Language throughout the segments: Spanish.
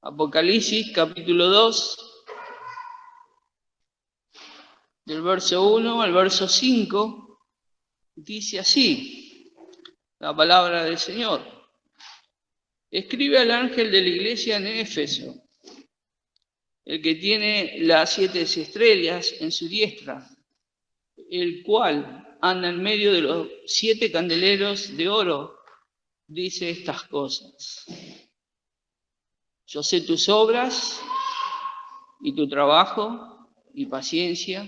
Apocalipsis capítulo 2, del verso 1 al verso 5, dice así la palabra del Señor. Escribe al ángel de la iglesia en Éfeso, el que tiene las 7 estrellas en su diestra, el cual anda en medio de los 7 candeleros de oro, dice estas cosas. Yo sé tus obras y tu trabajo y paciencia,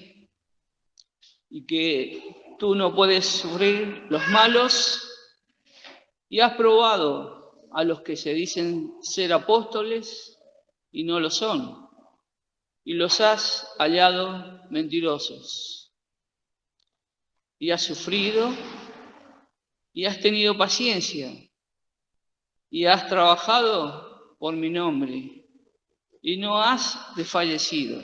y que tú no puedes sufrir los malos, y has probado a los que se dicen ser apóstoles y no lo son, y los has hallado mentirosos. Y has sufrido y has tenido paciencia y has trabajado por mi nombre y no has desfallecido.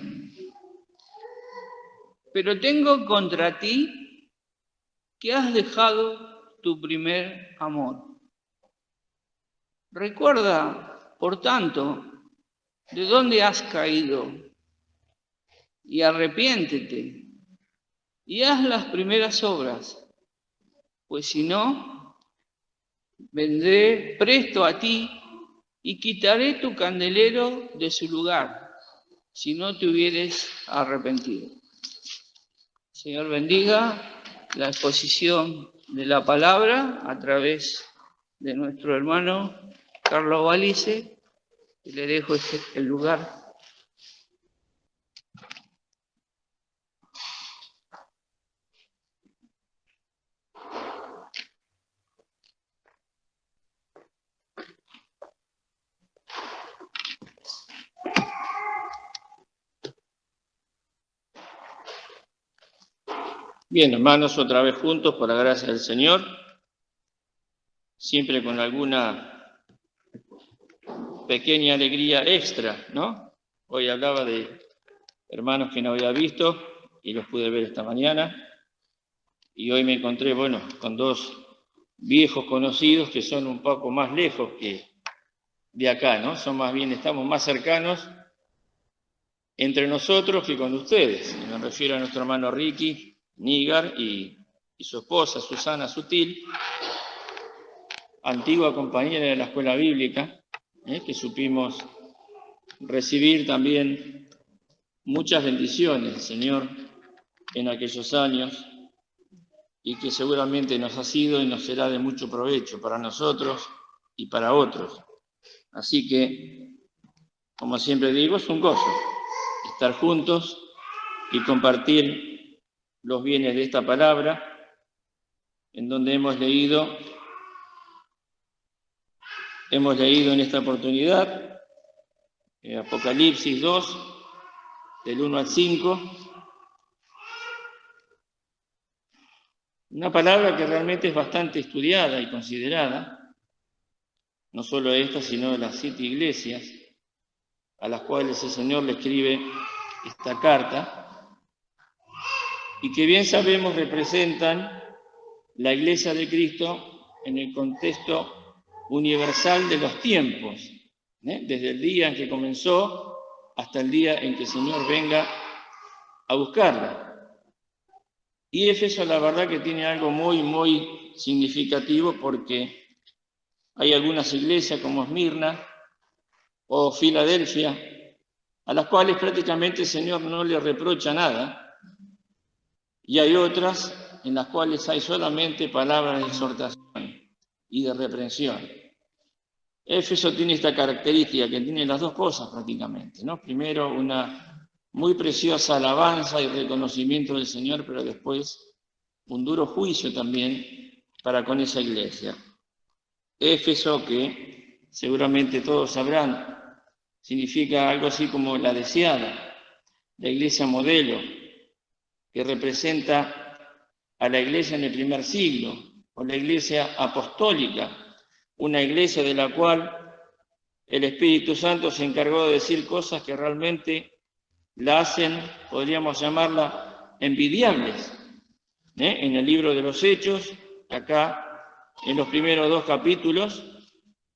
Pero tengo contra ti que has dejado tu primer amor. Recuerda, por tanto, de dónde has caído y arrepiéntete y haz las primeras obras, pues si no, vendré presto a ti y quitaré tu candelero de su lugar, si no te hubieres arrepentido. Señor, bendiga la exposición de la palabra a través de nuestro hermano Carlos Valice, y le dejo el lugar. Bien, hermanos, otra vez juntos por la gracia del Señor, siempre con alguna pequeña alegría extra, ¿no? Hoy hablaba de hermanos que no había visto y los pude ver esta mañana, y hoy me encontré, bueno, con dos viejos conocidos que son un poco más lejos que de acá, ¿no? Son más bien, estamos más cercanos entre nosotros que con ustedes. Me refiero a nuestro hermano Ricky Nígar y su esposa Susana Sutil, antigua compañera de la escuela bíblica, que supimos recibir también muchas bendiciones, Señor, en aquellos años, y que seguramente nos ha sido y nos será de mucho provecho para nosotros y para otros. Así que, como siempre digo, es un gozo estar juntos y compartir los bienes de esta palabra, en donde hemos leído en esta oportunidad Apocalipsis 2, del 1 al 5, una palabra que realmente es bastante estudiada y considerada, no solo esta, sino de las 7 iglesias a las cuales el Señor le escribe esta carta, y que bien sabemos representan la Iglesia de Cristo en el contexto universal de los tiempos, desde el día en que comenzó hasta el día en que el Señor venga a buscarla. Y Éfeso, la verdad que tiene algo muy, muy significativo, porque hay algunas iglesias como Esmirna o Filadelfia, a las cuales prácticamente el Señor no le reprocha nada, y hay otras en las cuales hay solamente palabras de exhortación y de reprensión. Éfeso tiene esta característica, que tiene las dos cosas prácticamente, ¿no? Primero, una muy preciosa alabanza y reconocimiento del Señor, pero después un duro juicio también para con esa iglesia. Éfeso, que seguramente todos sabrán, significa algo así como la deseada, la iglesia modelo, que representa a la iglesia en el primer siglo, o la iglesia apostólica, una iglesia de la cual el Espíritu Santo se encargó de decir cosas que realmente la hacen, podríamos llamarla, envidiables. En el libro de los Hechos, acá en los primeros 2 capítulos,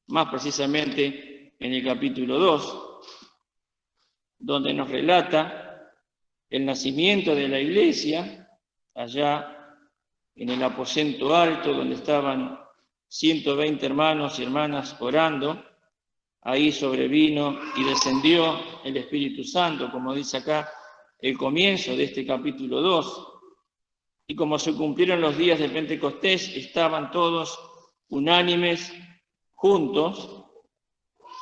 más precisamente en el capítulo 2, donde nos relata el nacimiento de la iglesia, allá en el aposento alto, donde estaban 120 hermanos y hermanas orando. Ahí sobrevino y descendió el Espíritu Santo, como dice acá el comienzo de este capítulo 2. Y como se cumplieron los días de Pentecostés, estaban todos unánimes, juntos,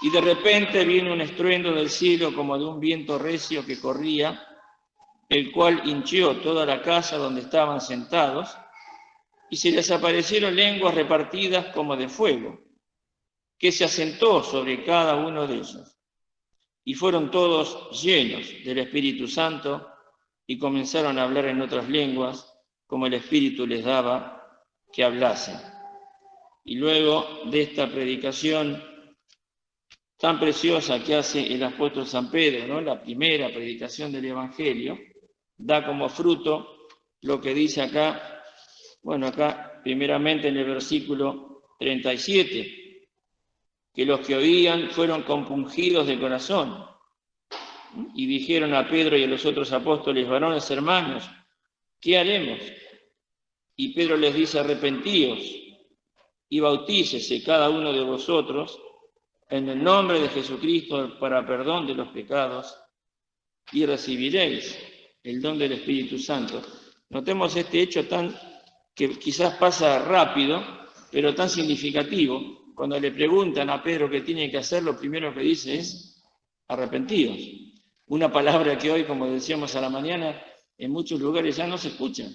y de repente vino un estruendo del cielo como de un viento recio que corría, el cual hinchió toda la casa donde estaban sentados, y se les aparecieron lenguas repartidas como de fuego, que se asentó sobre cada uno de ellos. Y fueron todos llenos del Espíritu Santo y comenzaron a hablar en otras lenguas, como el Espíritu les daba que hablasen. Y luego de esta predicación tan preciosa que hace el apóstol San Pedro, ¿no? La primera predicación del Evangelio, da como fruto lo que dice acá, bueno, acá primeramente en el versículo 37, que los que oían fueron compungidos de corazón y dijeron a Pedro y a los otros apóstoles: varones hermanos, ¿qué haremos? Y Pedro les dice: arrepentíos y bautícese cada uno de vosotros en el nombre de Jesucristo para perdón de los pecados y recibiréis el don del Espíritu Santo. Notemos este hecho que quizás pasa rápido, pero tan significativo. Cuando le preguntan a Pedro qué tiene que hacer, lo primero que dice es: arrepentidos. Una palabra que hoy, como decíamos a la mañana, en muchos lugares ya no se escucha,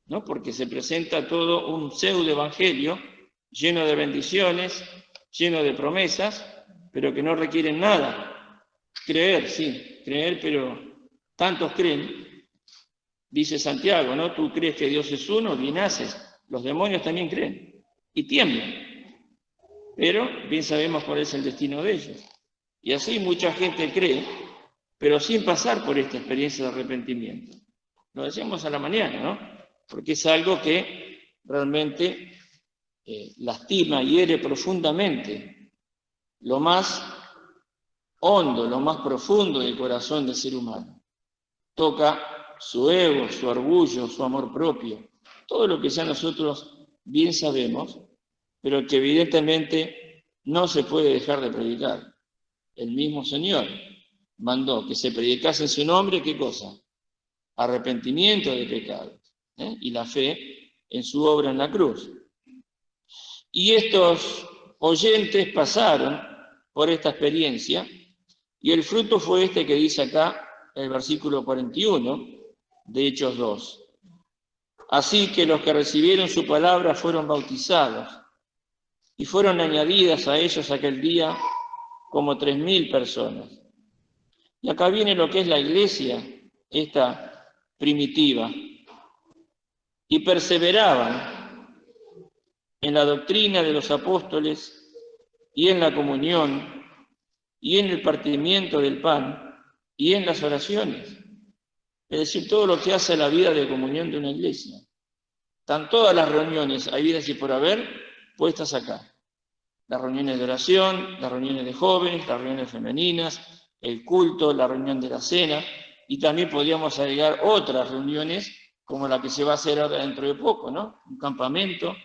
¿no? Porque se presenta todo un pseudo-evangelio lleno de bendiciones, lleno de promesas, pero que no requieren nada. Creer, sí, creer, pero tantos creen. Dice Santiago, ¿no? Tú crees que Dios es uno y naces. Los demonios también creen y tiemblan. Pero bien sabemos cuál es el destino de ellos. Y así mucha gente cree, pero sin pasar por esta experiencia de arrepentimiento. Lo decíamos a la mañana, ¿no? Porque es algo que realmente lastima y hiere profundamente lo más hondo, lo más profundo del corazón del ser humano. Toca su ego, su orgullo, su amor propio, todo lo que ya nosotros bien sabemos, pero que evidentemente no se puede dejar de predicar. El mismo Señor mandó que se predicase en su nombre, ¿qué cosa? Arrepentimiento de pecados, y la fe en su obra en la cruz. Y estos oyentes pasaron por esta experiencia, y el fruto fue este que dice acá, el versículo 41 de Hechos 2. Así que los que recibieron su palabra fueron bautizados, y fueron añadidas a ellos aquel día como 3.000 personas. Y acá viene lo que es la iglesia, esta primitiva, y perseveraban en la doctrina de los apóstoles y en la comunión y en el partimiento del pan y en las oraciones. Es decir, todo lo que hace a la vida de comunión de una iglesia. Están todas las reuniones, hay vidas y por haber, puestas acá. Las reuniones de oración, las reuniones de jóvenes, las reuniones femeninas, el culto, la reunión de la cena, y también podríamos agregar otras reuniones como la que se va a hacer ahora dentro de poco, ¿no? Un campamento,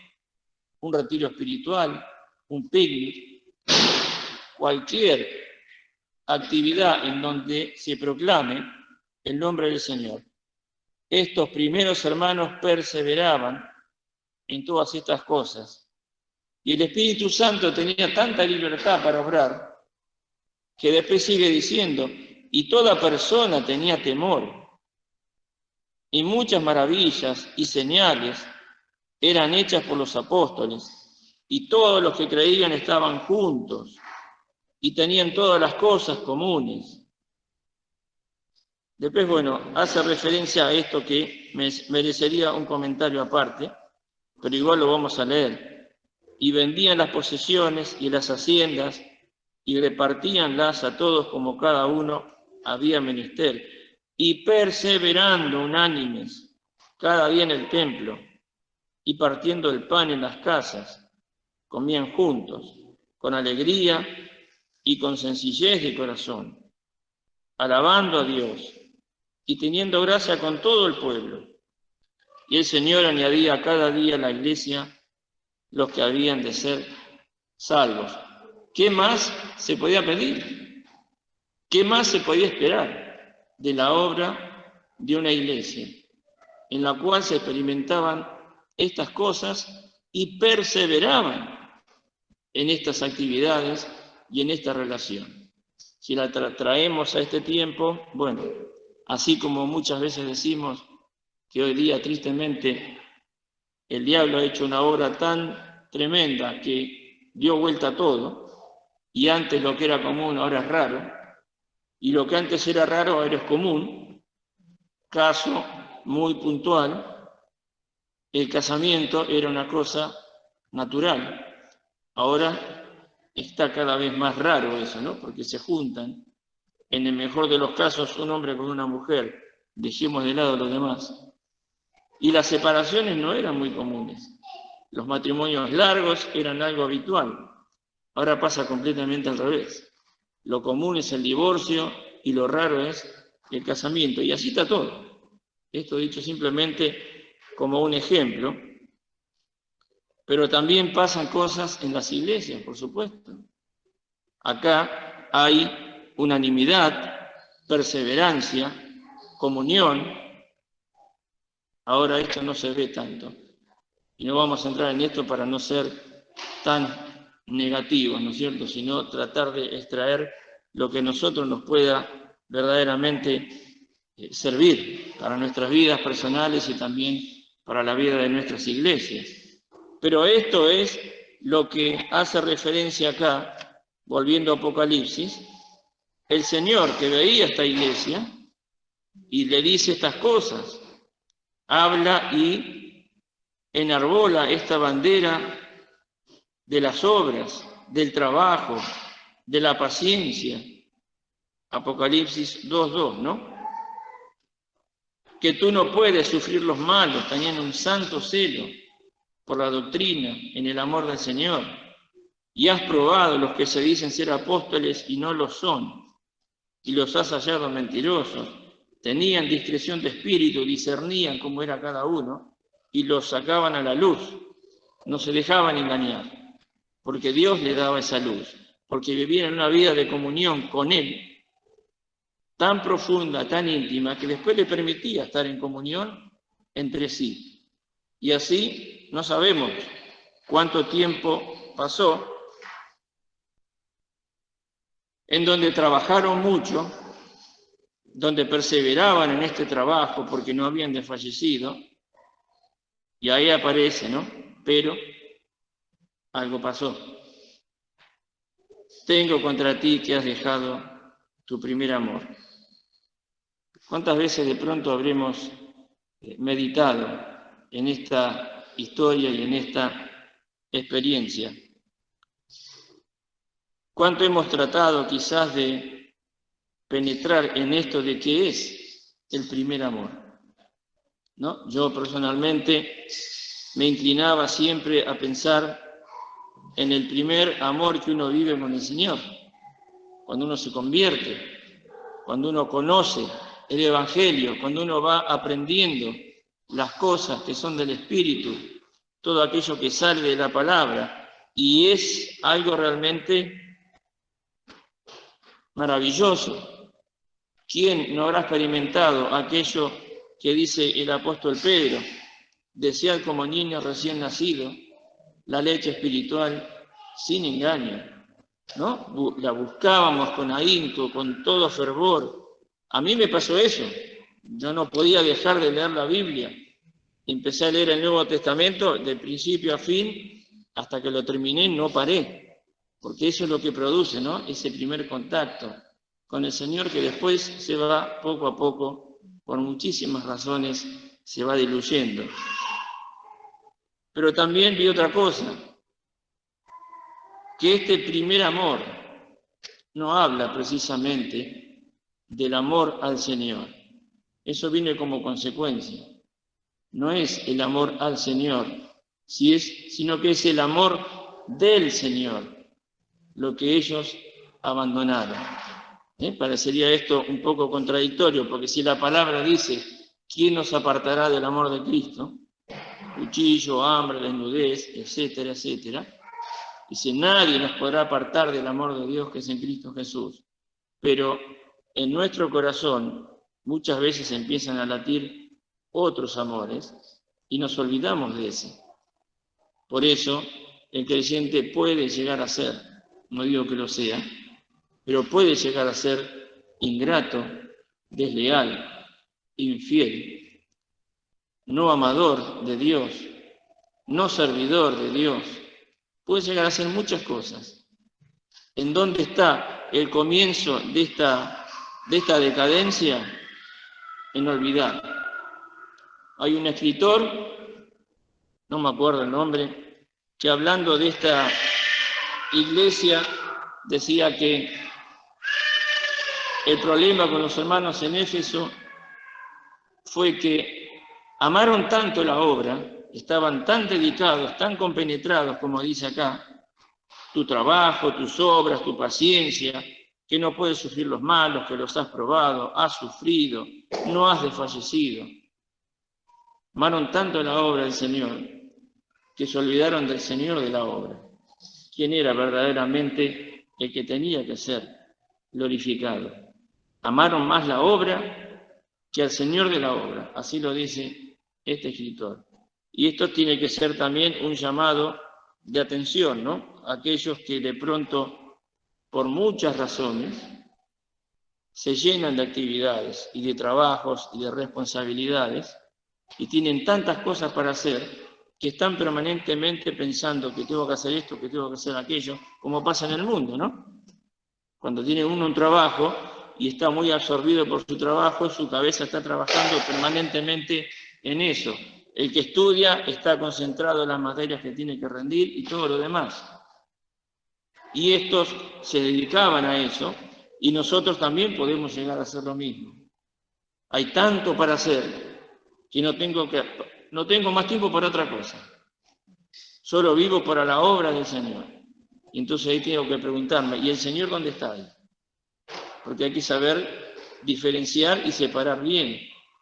un retiro espiritual, un picnic, cualquier actividad en donde se proclame el nombre del Señor. Estos primeros hermanos perseveraban en todas estas cosas, y el Espíritu Santo tenía tanta libertad para obrar, que después sigue diciendo, y toda persona tenía temor, y muchas maravillas y señales eran hechas por los apóstoles, y todos los que creían estaban juntos, y tenían todas las cosas comunes. Después, bueno, hace referencia a esto que merecería un comentario aparte, pero igual lo vamos a leer. Y vendían las posesiones y las haciendas, y repartíanlas a todos como cada uno había menester, y perseverando unánimes cada día en el templo, y partiendo el pan en las casas, comían juntos, con alegría y con sencillez de corazón, alabando a Dios y teniendo gracia con todo el pueblo. Y el Señor añadía cada día a la iglesia los que habían de ser salvos. ¿Qué más se podía pedir? ¿Qué más se podía esperar de la obra de una iglesia en la cual se experimentaban estas cosas y perseveraban en estas actividades y en esta relación? Si la traemos a este tiempo, bueno, así como muchas veces decimos que hoy día tristemente el diablo ha hecho una obra tan tremenda que dio vuelta a todo, y antes lo que era común ahora es raro, y lo que antes era raro ahora es común. Caso muy puntual, el casamiento era una cosa natural, ahora está cada vez más raro eso, ¿no? Porque se juntan, en el mejor de los casos, un hombre con una mujer, dejemos de lado los demás, y las separaciones no eran muy comunes. Los matrimonios largos eran algo habitual. Ahora pasa completamente al revés. Lo común es el divorcio y lo raro es el casamiento. Y así está todo. Esto dicho simplemente como un ejemplo. Pero también pasan cosas en las iglesias, por supuesto. Acá hay unanimidad, perseverancia, comunión. Ahora esto no se ve tanto. Y no vamos a entrar en esto para no ser tan negativos, ¿no es cierto?, sino tratar de extraer lo que a nosotros nos pueda verdaderamente servir para nuestras vidas personales y también para la vida de nuestras iglesias. Pero esto es lo que hace referencia acá, volviendo a Apocalipsis, el Señor que veía esta iglesia y le dice estas cosas, habla y enarbola esta bandera de las obras, del trabajo, de la paciencia. Apocalipsis 2:2, ¿no? Que tú no puedes sufrir los malos, teniendo un santo celo por la doctrina, en el amor del Señor, y has probado los que se dicen ser apóstoles y no lo son, y los has hallado mentirosos. Tenían discreción de espíritu, discernían cómo era cada uno, y los sacaban a la luz, no se dejaban engañar, porque Dios le daba esa luz, porque vivían una vida de comunión con Él, tan profunda, tan íntima, que después le permitía estar en comunión entre sí. Y así no sabemos cuánto tiempo pasó, en donde trabajaron mucho, donde perseveraban en este trabajo porque no habían desfallecido, y ahí aparece, ¿no? Pero algo pasó. Tengo contra ti que has dejado tu primer amor. ¿Cuántas veces de pronto habremos meditado en esta historia y en esta experiencia? ¿Cuánto hemos tratado quizás de penetrar en esto de qué es el primer amor? ¿No? Yo personalmente me inclinaba siempre a pensar en el primer amor que uno vive con el Señor, cuando uno se convierte, cuando uno conoce el Evangelio, cuando uno va aprendiendo las cosas que son del Espíritu, todo aquello que sale de la palabra, y es algo realmente maravilloso. ¿Quién no habrá experimentado aquello que dice el apóstol Pedro? Desead como niños recién nacidos la leche espiritual sin engaño, ¿no? La buscábamos con ahínco, con todo fervor. A mí me pasó eso. Yo no podía dejar de leer la Biblia. Empecé a leer el Nuevo Testamento de principio a fin, hasta que lo terminé no paré, porque eso es lo que produce, ¿no? Ese primer contacto con el Señor, que después se va poco a poco, por muchísimas razones, se va diluyendo. Pero también vi otra cosa, que este primer amor no habla precisamente del amor al Señor. Eso viene como consecuencia. No es el amor al Señor, sino que es el amor del Señor, lo que ellos abandonaron. Parecería esto un poco contradictorio, porque si la palabra dice, ¿quién nos apartará del amor de Cristo? Cuchillo, hambre, desnudez, etcétera, etcétera. Dice, nadie nos podrá apartar del amor de Dios que es en Cristo Jesús. Pero en nuestro corazón muchas veces empiezan a latir otros amores y nos olvidamos de ese. Por eso el creyente puede llegar a ser, no digo que lo sea, pero puede llegar a ser ingrato, desleal, infiel, no amador de Dios, no servidor de Dios. Puede llegar a ser muchas cosas. ¿En dónde está el comienzo de esta decadencia? En olvidar. Hay un escritor, no me acuerdo el nombre, que hablando de esta iglesia decía que el problema con los hermanos en Éfeso fue que amaron tanto la obra, estaban tan dedicados, tan compenetrados, como dice acá, tu trabajo, tus obras, tu paciencia, que no puedes sufrir los malos, que los has probado, has sufrido, no has desfallecido. Amaron tanto la obra del Señor, que se olvidaron del Señor de la obra, quien era verdaderamente el que tenía que ser glorificado. Amaron más la obra que al Señor de la obra, así lo dice este escritor. Y esto tiene que ser también un llamado de atención, ¿no? Aquellos que de pronto, por muchas razones, se llenan de actividades y de trabajos y de responsabilidades y tienen tantas cosas para hacer que están permanentemente pensando que tengo que hacer esto, que tengo que hacer aquello, como pasa en el mundo, ¿no? Cuando tiene uno un trabajo y está muy absorbido por su trabajo, su cabeza está trabajando permanentemente en eso. El que estudia está concentrado en las materias que tiene que rendir y todo lo demás. Y estos se dedicaban a eso y nosotros también podemos llegar a hacer lo mismo. Hay tanto para hacer que no tengo más tiempo para otra cosa. Solo vivo para la obra del Señor. Y entonces ahí tengo que preguntarme, ¿y el Señor dónde está ahí? Porque hay que saber diferenciar y separar bien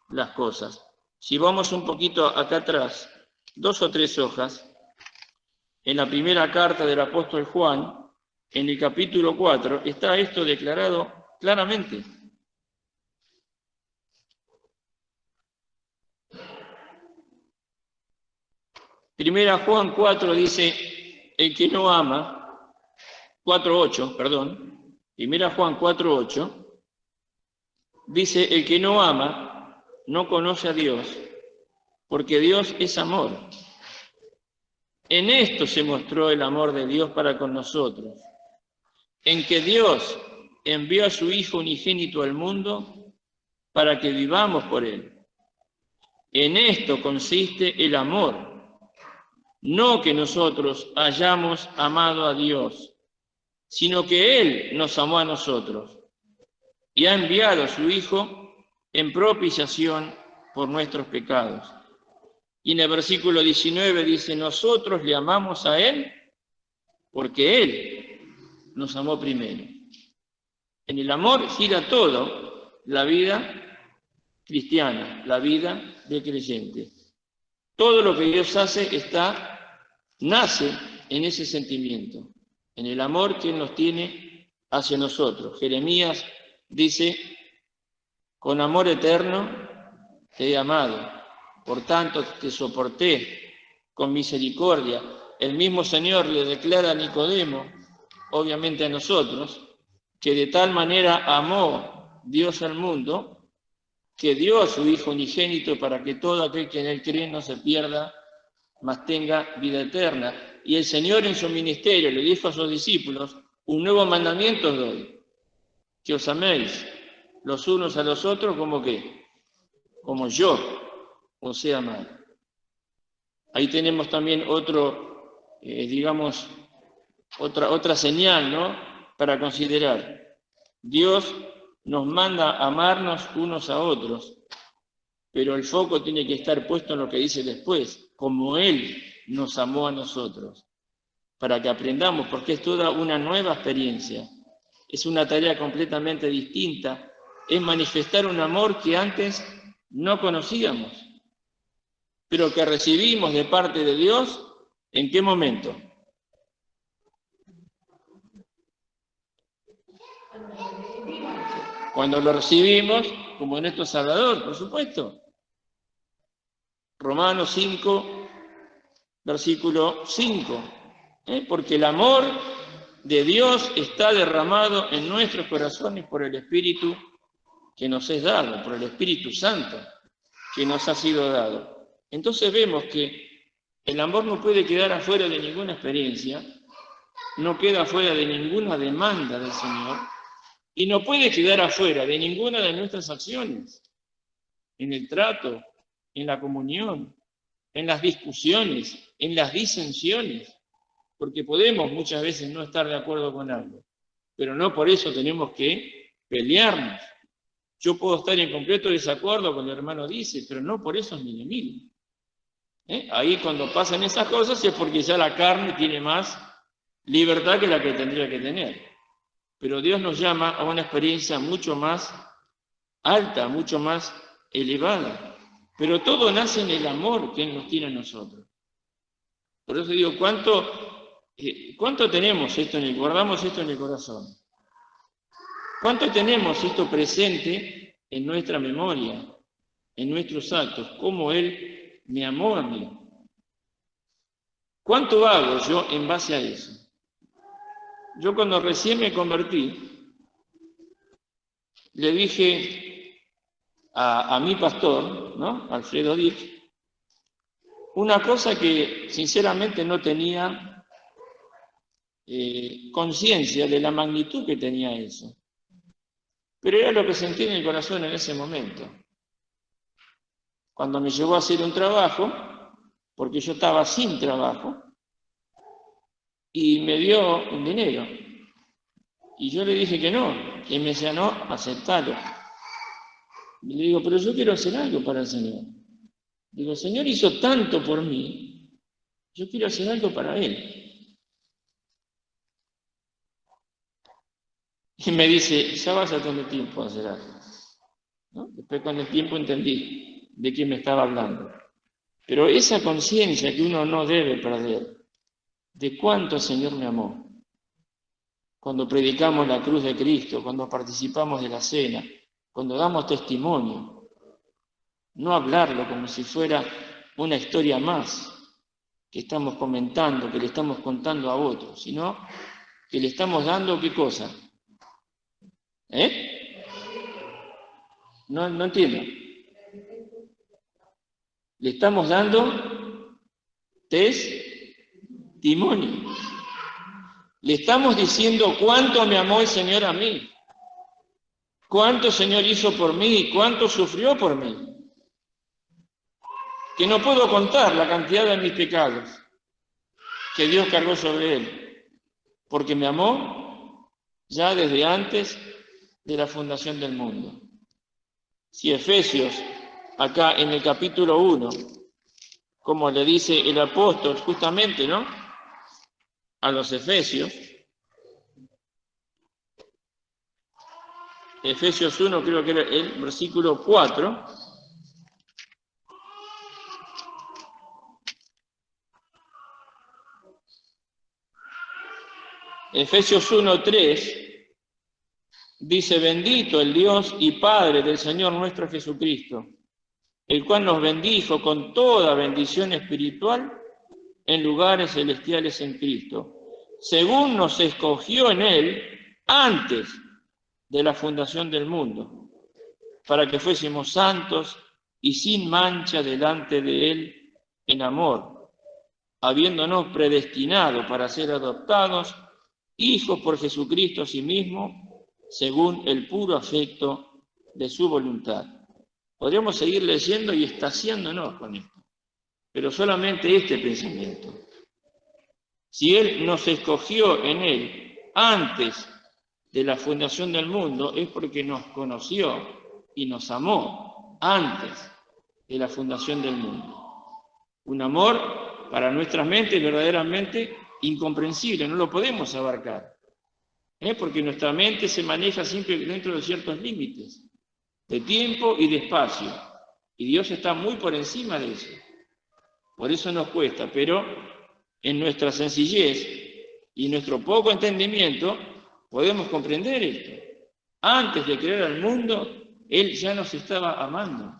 las cosas. Si vamos un poquito acá atrás, 2 o 3 hojas, en la primera carta del apóstol Juan, en el capítulo 4, está esto declarado claramente. Primera Juan 4 dice, el que no ama, 4:8, perdón, Primera Juan 4:8, dice, el que no ama no conoce a Dios, porque Dios es amor. En esto se mostró el amor de Dios para con nosotros, en que Dios envió a su Hijo unigénito al mundo para que vivamos por Él. En esto consiste el amor, no que nosotros hayamos amado a Dios, sino que Él nos amó a nosotros y ha enviado a su Hijo en propiciación por nuestros pecados. Y en el versículo 19 dice, nosotros le amamos a Él porque Él nos amó primero. En el amor gira todo, la vida cristiana, la vida del creyente. Todo lo que Dios hace nace en ese sentimiento, en el amor que Él nos tiene hacia nosotros. Jeremías dice, con amor eterno te he amado, por tanto te soporté con misericordia. El mismo Señor le declara a Nicodemo, obviamente a nosotros, que de tal manera amó Dios al mundo, que dio a su Hijo unigénito para que todo aquel que en Él cree no se pierda, mas tenga vida eterna. Y el Señor en su ministerio le dijo a sus discípulos, un nuevo mandamiento os doy, que os améis los unos a los otros como que, como yo os he amado. Ahí tenemos también otra señal, ¿no?, para considerar. Dios nos manda a amarnos unos a otros, pero el foco tiene que estar puesto en lo que dice después, como Él nos amó a nosotros, para que aprendamos, porque es toda una nueva experiencia. es una tarea completamente distinta, es manifestar un amor que antes no conocíamos, pero que recibimos de parte de Dios. ¿En qué momento? Cuando lo recibimos como nuestro Salvador, por supuesto. Romanos 5, versículo 5. Porque el amor de Dios está derramado en nuestros corazones por el Espíritu que nos es dado, por el Espíritu Santo que nos ha sido dado. Entonces vemos que el amor no puede quedar afuera de ninguna experiencia, no queda afuera de ninguna demanda del Señor, y no puede quedar afuera de ninguna de nuestras acciones, en el trato, en la comunión, en las discusiones, en las disensiones, porque podemos muchas veces no estar de acuerdo con algo, pero no por eso tenemos que pelearnos. Yo puedo estar en completo desacuerdo con lo que el hermano dice, pero no por eso es mi enemigo. Ahí cuando pasan esas cosas es porque ya la carne tiene más libertad que la que tendría que tener. Pero Dios nos llama a una experiencia mucho más alta, mucho más elevada. Pero todo nace en el amor que Él nos tiene a nosotros. Por eso digo, ¿cuánto tenemos esto guardamos esto en el corazón? ¿Cuánto tenemos esto presente en nuestra memoria, en nuestros actos? ¿Cómo Él me amó a mí? ¿Cuánto hago yo en base a eso? Yo cuando recién me convertí, le dije a mi pastor, ¿no? Alfredo Dick, una cosa que sinceramente no tenía conciencia de la magnitud que tenía eso. Pero era lo que sentí en el corazón en ese momento. Cuando me llevó a hacer un trabajo, porque yo estaba sin trabajo, y me dio un dinero. Y yo le dije que no, y me decía, no, aceptalo. Y le digo, pero yo quiero hacer algo para el Señor. Digo, el Señor hizo tanto por mí, yo quiero hacer algo para Él. Y me dice, ya vas a tener tiempo a hacer algo. ¿No? Después con el tiempo entendí de quién me estaba hablando. Pero esa conciencia que uno no debe perder, de cuánto el Señor me amó. Cuando predicamos la cruz de Cristo, cuando participamos de la cena, cuando damos testimonio, no hablarlo como si fuera una historia más que estamos comentando, que le estamos contando a otros, sino que le estamos dando ¿qué cosa? No entiendo. Le estamos dando testimonio. Le estamos diciendo cuánto me amó el Señor a mí, cuánto el Señor hizo por mí, cuánto sufrió por mí. Que no puedo contar la cantidad de mis pecados que Dios cargó sobre Él, porque me amó ya desde antes de la fundación del mundo. Si Efesios, acá en el capítulo 1, como le dice el apóstol justamente, ¿no?, a los Efesios 1, creo que era el versículo 4, Efesios 1:3, dice, bendito el Dios y Padre del Señor nuestro Jesucristo, el cual nos bendijo con toda bendición espiritual en lugares celestiales en Cristo, según nos escogió en Él antes de la fundación del mundo, para que fuésemos santos y sin mancha delante de Él en amor, habiéndonos predestinado para ser adoptados hijos por Jesucristo a sí mismo, según el puro afecto de su voluntad. Podríamos seguir leyendo y estaciándonos con esto, pero solamente este pensamiento. Si Él nos escogió en Él antes de la fundación del mundo, es porque nos conoció y nos amó antes de la fundación del mundo. Un amor para nuestras mentes verdaderamente incomprensible, no lo podemos abarcar. Porque nuestra mente se maneja siempre dentro de ciertos límites, de tiempo y de espacio. Y Dios está muy por encima de eso. Por eso nos cuesta, pero en nuestra sencillez y nuestro poco entendimiento podemos comprender esto. Antes de crear al mundo, Él ya nos estaba amando.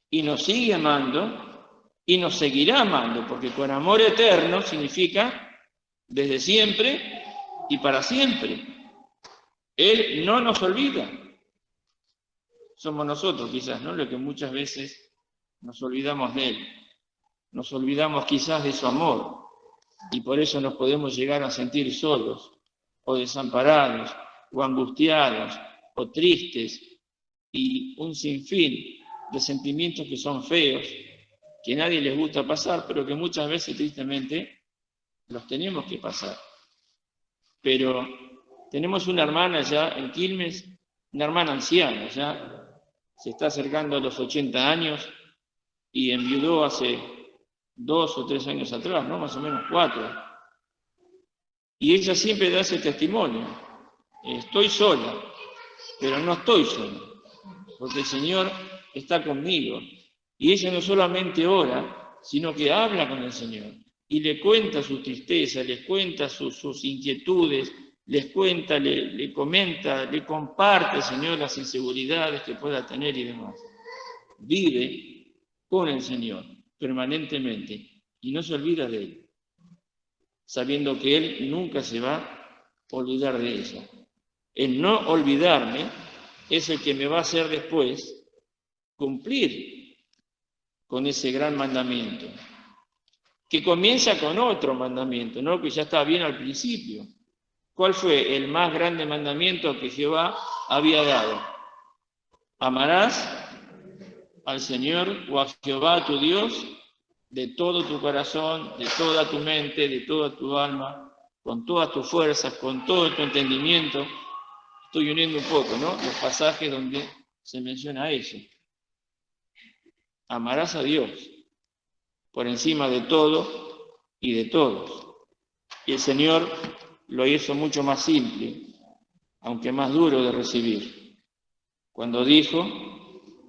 Y nos sigue amando y nos seguirá amando, porque con amor eterno significa desde siempre y para siempre. Él no nos olvida. Somos nosotros quizás, ¿no?, lo que muchas veces nos olvidamos de Él. Nos olvidamos quizás de su amor y por eso nos podemos llegar a sentir solos o desamparados o angustiados o tristes y un sinfín de sentimientos que son feos, que a nadie les gusta pasar, pero que muchas veces tristemente los tenemos que pasar. Pero tenemos una hermana ya en Quilmes, una hermana anciana, ya se está acercando a los 80 años y enviudó hace 2 o 3 años atrás, ¿no? Más o menos 4. Y ella siempre da ese testimonio. Estoy sola, pero no estoy sola, porque el Señor está conmigo. Y ella no solamente ora, sino que habla con el Señor y le cuenta su tristeza, les cuenta sus inquietudes, les cuenta, le comenta, le comparte, Señor, las inseguridades que pueda tener y demás. Vive con el Señor permanentemente y no se olvida de Él, sabiendo que Él nunca se va a olvidar de ella. El no olvidarme es el que me va a hacer después cumplir con ese gran mandamiento, que comienza con otro mandamiento, ¿no?, que ya está bien al principio. ¿Cuál fue el más grande mandamiento que Jehová había dado? Amarás al Señor o a Jehová tu Dios de todo tu corazón, de toda tu mente, de toda tu alma, con todas tus fuerzas, con todo tu entendimiento. Estoy uniendo un poco, ¿no?, los pasajes donde se menciona eso. Amarás a Dios por encima de todo y de todos. Y el Señor lo hizo mucho más simple, aunque más duro de recibir, cuando dijo: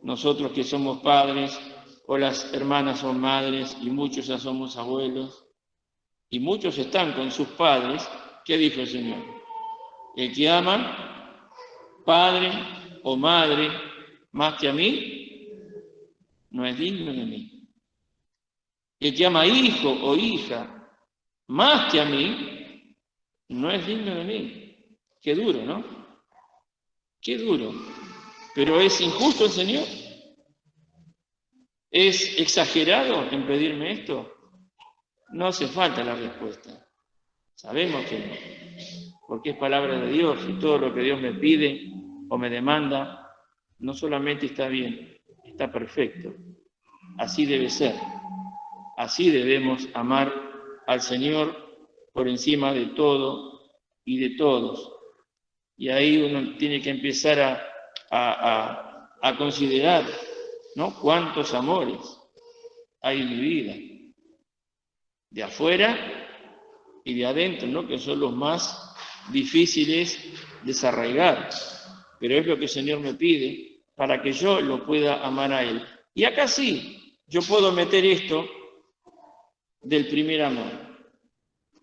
nosotros que somos padres, o las hermanas son madres, y muchos ya somos abuelos, y muchos están con sus padres, ¿qué dijo el Señor? El que ama padre o madre más que a mí, no es digno de mí. El que ama hijo o hija más que a mí, no es digno de mí. Qué duro, ¿no? Qué duro. Pero ¿es injusto el Señor? ¿Es exagerado en pedirme esto? No hace falta la respuesta. Sabemos que no, porque es palabra de Dios y todo lo que Dios me pide o me demanda no solamente está bien, está perfecto. Así debe ser. Así debemos amar al Señor por encima de todo y de todos. Y ahí uno tiene que empezar a considerar, ¿no?, cuántos amores hay en mi vida, de afuera y de adentro, ¿no?, que son los más difíciles de desarraigar, pero es lo que el Señor me pide para que yo lo pueda amar a Él. Y acá sí, yo puedo meter esto del primer amor,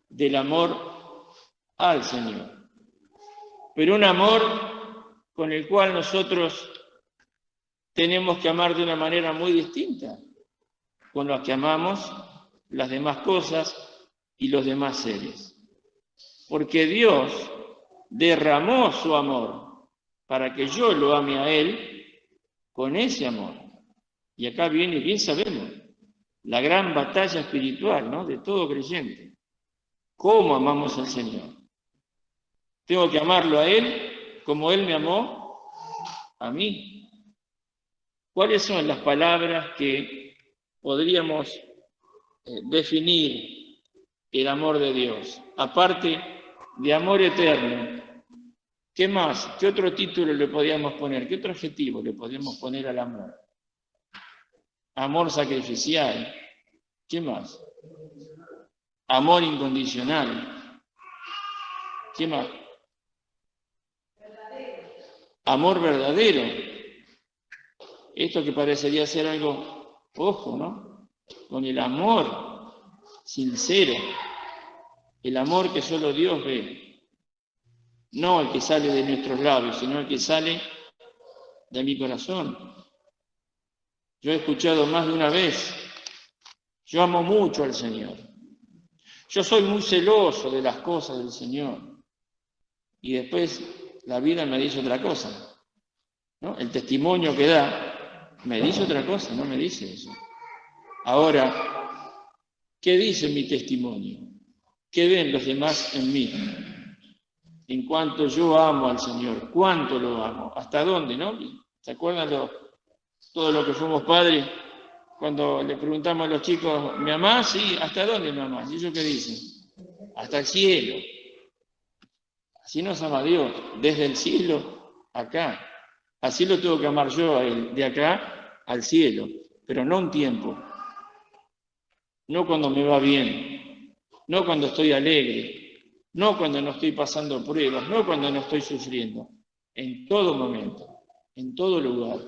del amor al Señor, pero un amor con el cual nosotros tenemos que amar de una manera muy distinta con la que amamos las demás cosas y los demás seres. Porque Dios derramó su amor para que yo lo ame a Él con ese amor. Y acá viene, bien sabemos, la gran batalla espiritual, ¿no?, de todo creyente. ¿Cómo amamos al Señor? Tengo que amarlo a Él como Él me amó a mí. ¿Cuáles son las palabras que podríamos definir el amor de Dios? Aparte de amor eterno, ¿qué más? ¿Qué otro título le podríamos poner? ¿Qué otro adjetivo le podríamos poner al amor? Amor sacrificial. ¿Qué más? Amor incondicional. ¿Qué más? Amor verdadero. Esto que parecería ser algo, ojo, ¿no? Con el amor sincero, el amor que solo Dios ve, no el que sale de nuestros labios, sino el que sale de mi corazón. Yo he escuchado más de una vez, yo amo mucho al Señor, yo soy muy celoso de las cosas del Señor, y después la vida me dice otra cosa, ¿no? El testimonio que da me dice otra cosa, no me dice eso. Ahora, ¿qué dice mi testimonio? ¿Qué ven los demás en mí? En cuanto yo amo al Señor, ¿cuánto lo amo? ¿Hasta dónde, no? ¿Se acuerdan todo lo que fuimos padres? Cuando le preguntamos a los chicos, ¿me amás? Sí, ¿hasta dónde me amás? ¿Y ellos qué dicen? Hasta el cielo. Así nos ama Dios, desde el cielo acá. Así lo tengo que amar yo a Él, de acá al cielo, pero no un tiempo. No cuando me va bien, no cuando estoy alegre, no cuando no estoy pasando pruebas, no cuando no estoy sufriendo. En todo momento, en todo lugar,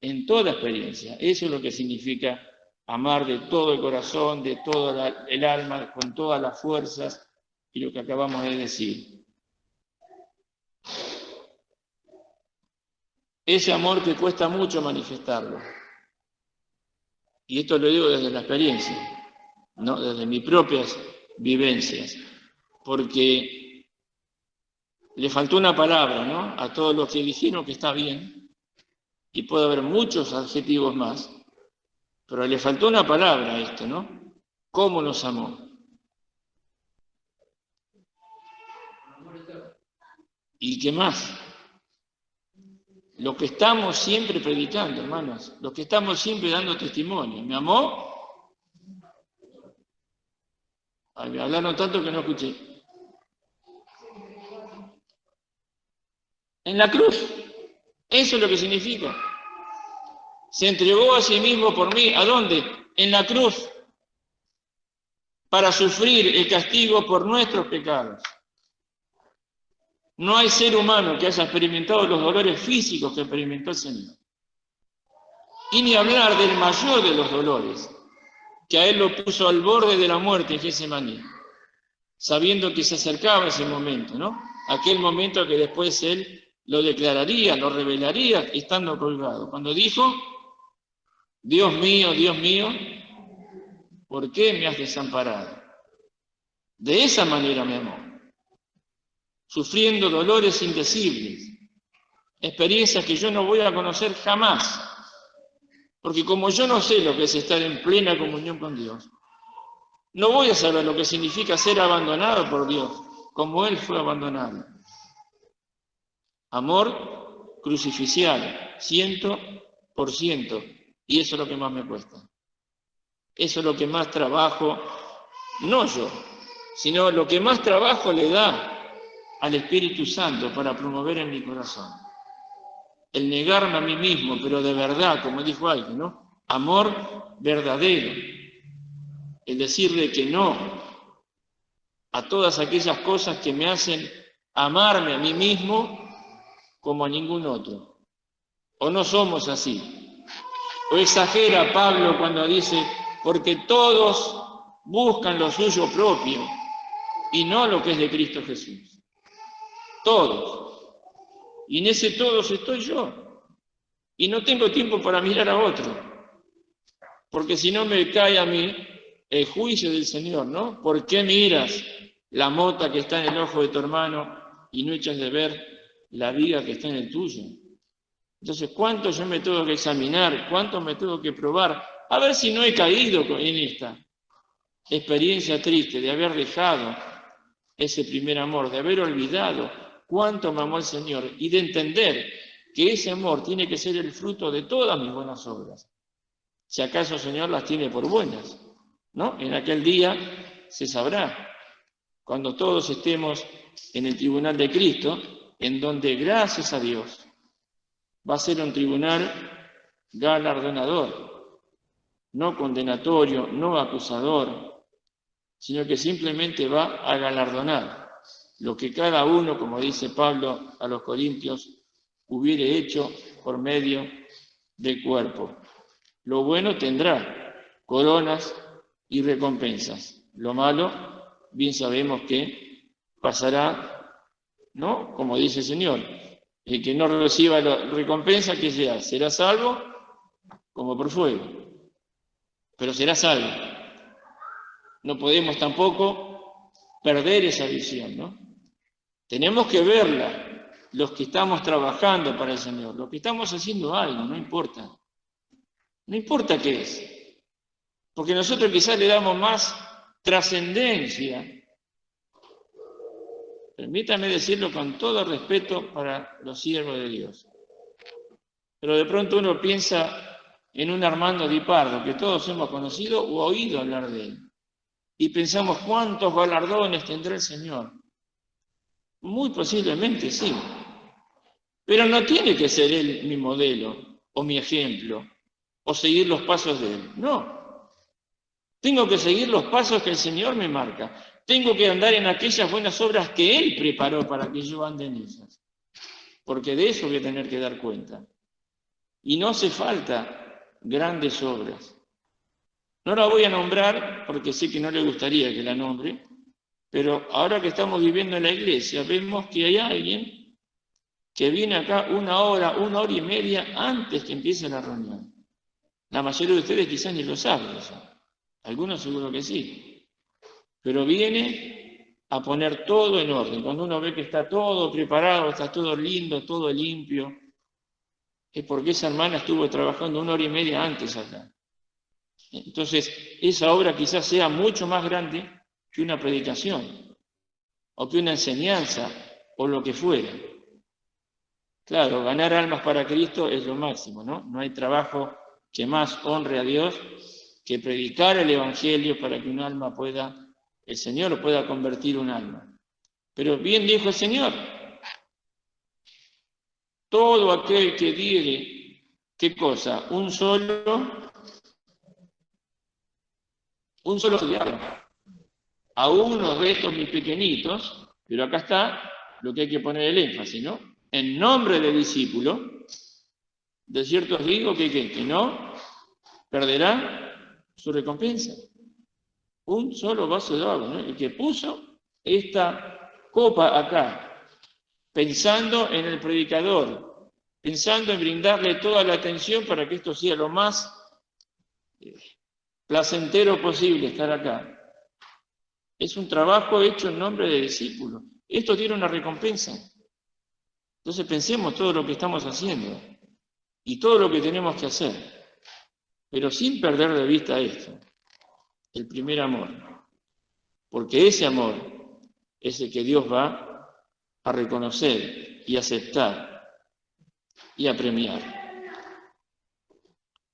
en toda experiencia. Eso es lo que significa amar de todo el corazón, de todo el alma, con todas las fuerzas, y lo que acabamos de decir. Ese amor que cuesta mucho manifestarlo. Y esto lo digo desde la experiencia, ¿no? Desde mis propias vivencias, porque le faltó una palabra, ¿no? A todos los que dijeron que está bien, y puede haber muchos adjetivos más, pero le faltó una palabra a esto, ¿no? ¿Cómo nos amó? ¿Y qué más? Lo que estamos siempre predicando, hermanos, lo que estamos siempre dando testimonio. ¿Me amó? Ay, me hablaron tanto que no escuché. En la cruz. Eso es lo que significa. Se entregó a sí mismo por mí. ¿A dónde? En la cruz. Para sufrir el castigo por nuestros pecados. No hay ser humano que haya experimentado los dolores físicos que experimentó el Señor. Y ni hablar del mayor de los dolores, que a Él lo puso al borde de la muerte en Getsemaní, sabiendo que se acercaba ese momento, ¿no? Aquel momento que después Él lo declararía, lo revelaría estando colgado. Cuando dijo, Dios mío, ¿por qué me has desamparado? De esa manera me amó, sufriendo dolores indecibles, experiencias que yo no voy a conocer jamás, porque como yo no sé lo que es estar en plena comunión con Dios, no voy a saber lo que significa ser abandonado por Dios, como Él fue abandonado. Amor crucificial, 100%, y eso es lo que más me cuesta. Eso es lo que más trabajo, no yo, sino lo que más trabajo le da al Espíritu Santo para promover en mi corazón. El negarme a mí mismo, pero de verdad, como dijo alguien, ¿no? Amor verdadero. El decirle que no a todas aquellas cosas que me hacen amarme a mí mismo como a ningún otro. ¿O no somos así? ¿O exagera Pablo cuando dice, porque todos buscan lo suyo propio y no lo que es de Cristo Jesús? Todos. Y en ese todos estoy yo. Y no tengo tiempo para mirar a otro. Porque si no me cae a mí el juicio del Señor, ¿no? ¿Por qué miras la mota que está en el ojo de tu hermano y no echas de ver la viga que está en el tuyo? Entonces, ¿cuánto yo me tengo que examinar? ¿Cuánto me tengo que probar? A ver si no he caído en esta experiencia triste de haber dejado ese primer amor, de haber olvidado cuánto me amó el Señor y de entender que ese amor tiene que ser el fruto de todas mis buenas obras. Si acaso el Señor las tiene por buenas, ¿no? En aquel día se sabrá, cuando todos estemos en el tribunal de Cristo, en donde, gracias a Dios, va a ser un tribunal galardonador, no condenatorio, no acusador, sino que simplemente va a galardonar lo que cada uno, como dice Pablo a los Corintios, hubiere hecho por medio del cuerpo. Lo bueno tendrá coronas y recompensas. Lo malo, bien sabemos que pasará, ¿no? Como dice el Señor, el que no reciba la recompensa, ¿qué sea? Será salvo como por fuego, pero será salvo. No podemos tampoco perder esa visión, ¿no? Tenemos que verla, los que estamos trabajando para el Señor, los que estamos haciendo algo, no importa. No importa qué es, porque nosotros quizás le damos más trascendencia. Permítame decirlo con todo respeto para los siervos de Dios. Pero de pronto uno piensa en un Armando Di Pardo, que todos hemos conocido o oído hablar de él. Y pensamos, ¿cuántos galardones tendrá el Señor? Muy posiblemente sí. Pero no tiene que ser él mi modelo o mi ejemplo o seguir los pasos de él. No. Tengo que seguir los pasos que el Señor me marca. Tengo que andar en aquellas buenas obras que Él preparó para que yo ande en ellas. Porque de eso voy a tener que dar cuenta. Y no hace falta grandes obras. No la voy a nombrar porque sé que no le gustaría que la nombre, pero ahora que estamos viviendo en la iglesia, vemos que hay alguien que viene acá una hora y media antes que empiece la reunión. La mayoría de ustedes quizás ni lo saben eso. Algunos seguro que sí. Pero viene a poner todo en orden. Cuando uno ve que está todo preparado, está todo lindo, todo limpio, es porque esa hermana estuvo trabajando una hora y media antes acá. Entonces, esa obra quizás sea mucho más grande que una predicación, o que una enseñanza, o lo que fuera. Claro, ganar almas para Cristo es lo máximo, ¿no? No hay trabajo que más honre a Dios que predicar el Evangelio para que un alma pueda, el Señor lo pueda convertir un alma. Pero bien dijo el Señor, todo aquel que diere, ¿qué cosa? Un solo diablo. A uno de estos mis pequeñitos, pero acá está lo que hay que poner el énfasis, ¿no? En nombre del discípulo, de cierto os digo que no perderá su recompensa. Un solo vaso de agua, ¿no? El que puso esta copa acá, pensando en el predicador, pensando en brindarle toda la atención para que esto sea lo más placentero posible estar acá. Es un trabajo hecho en nombre del discípulo. Esto tiene una recompensa. Entonces pensemos todo lo que estamos haciendo y todo lo que tenemos que hacer, pero sin perder de vista esto, el primer amor. Porque ese amor es el que Dios va a reconocer y aceptar y a premiar.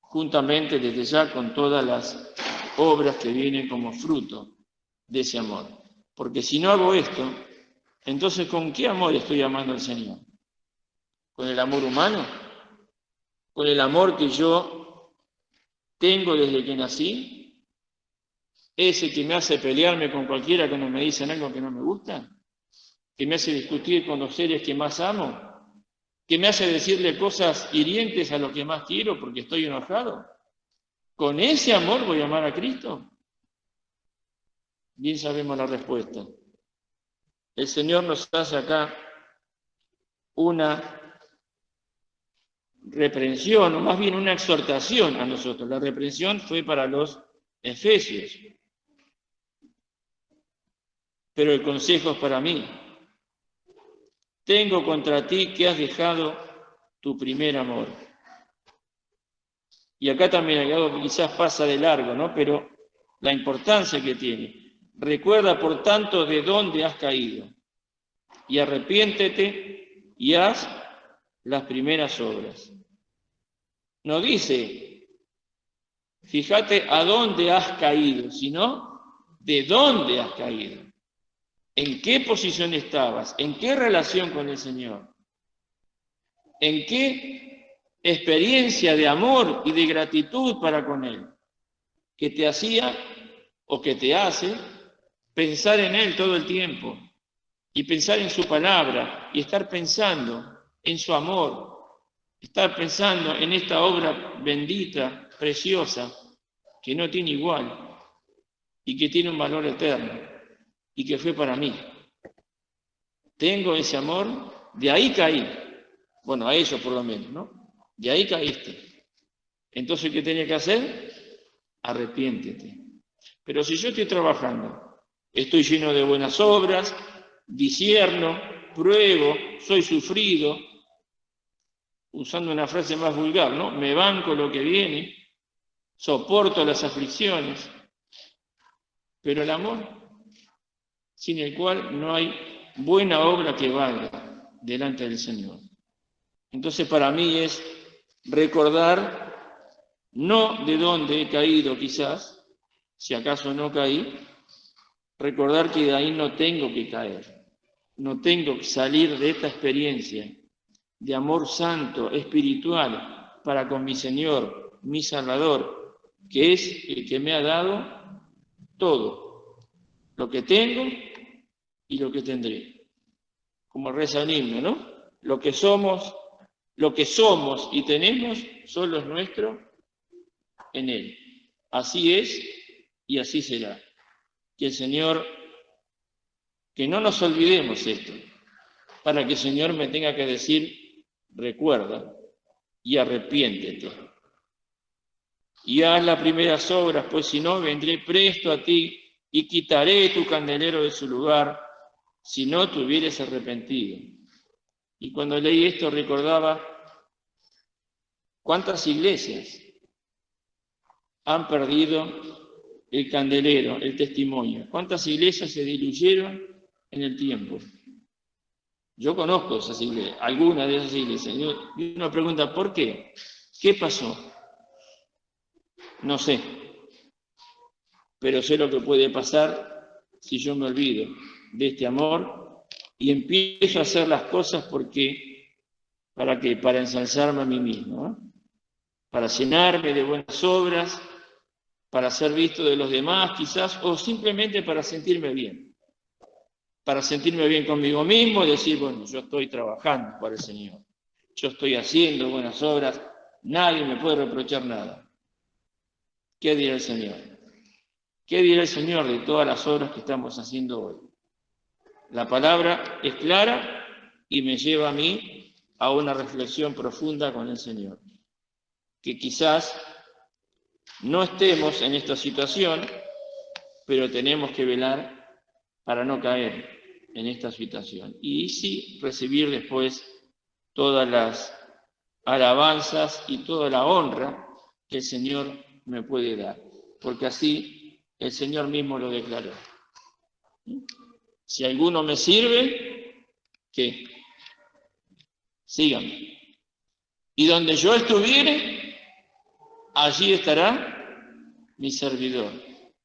Juntamente desde ya con todas las obras que vienen como fruto de ese amor. Porque si no hago esto, entonces ¿con qué amor estoy amando al Señor? ¿Con el amor humano? ¿Con el amor que yo tengo desde que nací? ¿Ese que me hace pelearme con cualquiera cuando me dicen algo que no me gusta? ¿Que me hace discutir con los seres que más amo? ¿Que me hace decirle cosas hirientes a los que más quiero porque estoy enojado? ¿Con ese amor voy a amar a Cristo? Bien sabemos la respuesta. El Señor nos hace acá una reprensión, o más bien una exhortación a nosotros. La reprensión fue para los efesios, pero el consejo es para mí. Tengo contra ti que has dejado tu primer amor. Y acá también hay algo que quizás pasa de largo, ¿no? Pero la importancia que tiene. Recuerda, por tanto, de dónde has caído, y arrepiéntete y haz las primeras obras. No dice, fíjate a dónde has caído, sino de dónde has caído. ¿En qué posición estabas? ¿En qué relación con el Señor? ¿En qué experiencia de amor y de gratitud para con Él? Que te hacía o que te hace pensar en Él todo el tiempo. y pensar en su palabra y estar pensando en su amor, estar pensando en esta obra bendita, preciosa, que no tiene igual y que tiene un valor eterno y que fue para mí. Tengo ese amor, de ahí caí. Bueno, a ellos por lo menos, ¿no? De ahí caíste. Entonces, ¿qué tenía que hacer? Arrepiéntete. Pero si yo estoy trabajando, estoy lleno de buenas obras, discierno, pruebo, soy sufrido, usando una frase más vulgar, ¿no? Me banco lo que viene, soporto las aflicciones, pero el amor, sin el cual no hay buena obra que valga delante del Señor. Entonces, para mí es recordar, no de dónde he caído quizás, si acaso no caí, recordar que de ahí no tengo que caer, no tengo que salir de esta experiencia de amor santo, espiritual, para con mi Señor, mi Salvador, que es el que me ha dado todo, lo que tengo y lo que tendré. Como reza el himno, ¿no? Lo que somos y tenemos, solo es nuestro en Él. Así es y así será. Que el Señor, que no nos olvidemos esto, para que el Señor me tenga que decir, recuerda y arrepiéntete. Y haz las primeras obras, pues si no, vendré presto a ti y quitaré tu candelero de su lugar, si no te hubieres arrepentido. Y cuando leí esto recordaba cuántas iglesias han perdido el candelero, el testimonio. Cuántas iglesias se diluyeron en el tiempo. Yo conozco esas iglesias, algunas de esas iglesias. Y uno pregunta, ¿por qué? ¿Qué pasó? No sé, pero sé lo que puede pasar si yo me olvido de este amor y empiezo a hacer las cosas ¿para qué? Para ensalzarme a mí mismo, ¿no? Para llenarme de buenas obras, para ser visto de los demás quizás, o simplemente para sentirme bien conmigo mismo y decir, bueno, yo estoy trabajando para el Señor, yo estoy haciendo buenas obras, nadie me puede reprochar nada. ¿Qué dirá el Señor? ¿Qué dirá el Señor de todas las obras que estamos haciendo hoy? La palabra es clara y me lleva a mí a una reflexión profunda con el Señor. Que quizás no estemos en esta situación, pero tenemos que velar para no caer en esta situación. Y sí recibir después todas las alabanzas y toda la honra que el Señor me puede dar. Porque así el Señor mismo lo declaró. Si alguno me sirve, ¿qué? Síganme. Y donde yo estuviere, allí estará mi servidor.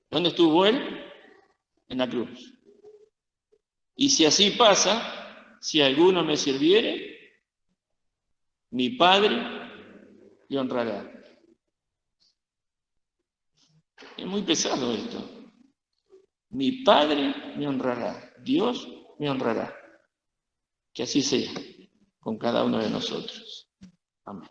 ¿Dónde estuvo él? En la cruz. Y si así pasa, si alguno me sirviere, mi Padre le honrará. Es muy pesado esto. Mi Padre me honrará, Dios me honrará. Que así sea con cada uno de nosotros. Amén.